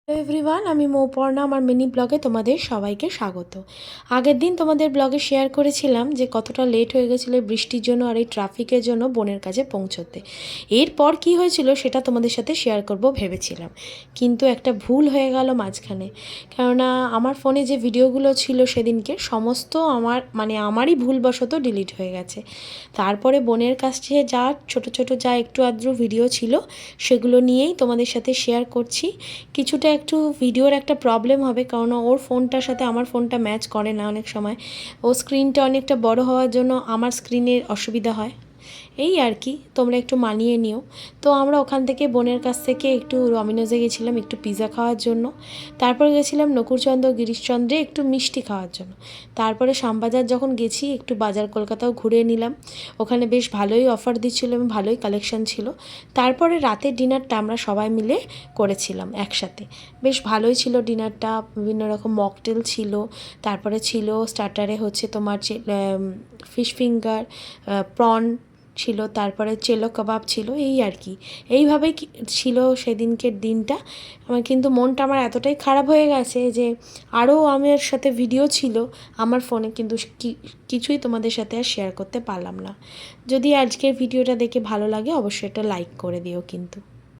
Hello everyone, আমি মৌপর্ণা। আমার mini ব্লগে তোমাদের সবাইকে স্বাগত। আগের দিন তোমাদের ব্লগে শেয়ার করেছিলাম যে কতটা লেট হয়ে গেছিলো বৃষ্টির জন্য আর এই ট্রাফিকের জন্য বোনের কাছে পৌঁছতে। এরপর কি হয়েছিল সেটা তোমাদের সাথে শেয়ার করব ভেবেছিলাম, কিন্তু একটা ভুল হয়ে গেল মাঝখানে। কেননা আমার ফোনে যে ভিডিওগুলো ছিল সেদিনকে সমস্ত আমারই ভুলবশত ডিলিট হয়ে গেছে। তারপরে বোনের কাছে যা ছোট ছোট যা একটু আধটু ভিডিও ছিল সেগুলো নিয়েই তোমাদের সাথে শেয়ার করছি। কিছুটা একটু ভিডিওর একটা প্রবলেম হবে, কারণ ওর ফোনটার সাথে আমার ফোনটা ম্যাচ করে না অনেক সময়। ও স্ক্রিনটা অনেকটা বড় হওয়ার জন্য আমার স্ক্রিনের অসুবিধা হয়, এই আর কি, তোমরা একটু মানিয়ে নিও। তো আমরা ওখান থেকে বোনের কাছ থেকে একটু ডমিনোজে গেছিলাম একটু পিৎজা খাওয়ার জন্য। তারপর গেছিলাম নকুরচন্দ্র গিরিশচন্দ্রে একটু মিষ্টি খাওয়ার জন্য। তারপরে শ্যামবাজার যখন গেছি একটু বাজার কলকাতাও ঘুরে নিলাম। ওখানে বেশ ভালোই অফার দিচ্ছিল এবং ভালোই কালেকশন ছিল। তারপরে রাতের ডিনারটা আমরা সবাই মিলে করেছিলাম একসাথে। বেশ ভালোই ছিল ডিনারটা, বিভিন্ন রকম মকটেল ছিল। তারপরে ছিল স্টার্টারে হচ্ছে তোমার ফিশ ফিঙ্গার, প্রন ছিল, তারপরে চেলো কাবাব ছিল, এই আর কি। এইভাবেই ছিল সেদিনকের দিনটা। আমার কিন্তু মনটা আমার এতটাই খারাপ হয়ে গেছে যে আরও আমার সাথে ভিডিও ছিল আমার ফোনে, কিন্তু কিছুই তোমাদের সাথে আর শেয়ার করতে পারলাম না। যদি আজকের ভিডিওটা দেখে ভালো লাগে অবশ্যই একটা লাইক করে দিও কিন্তু।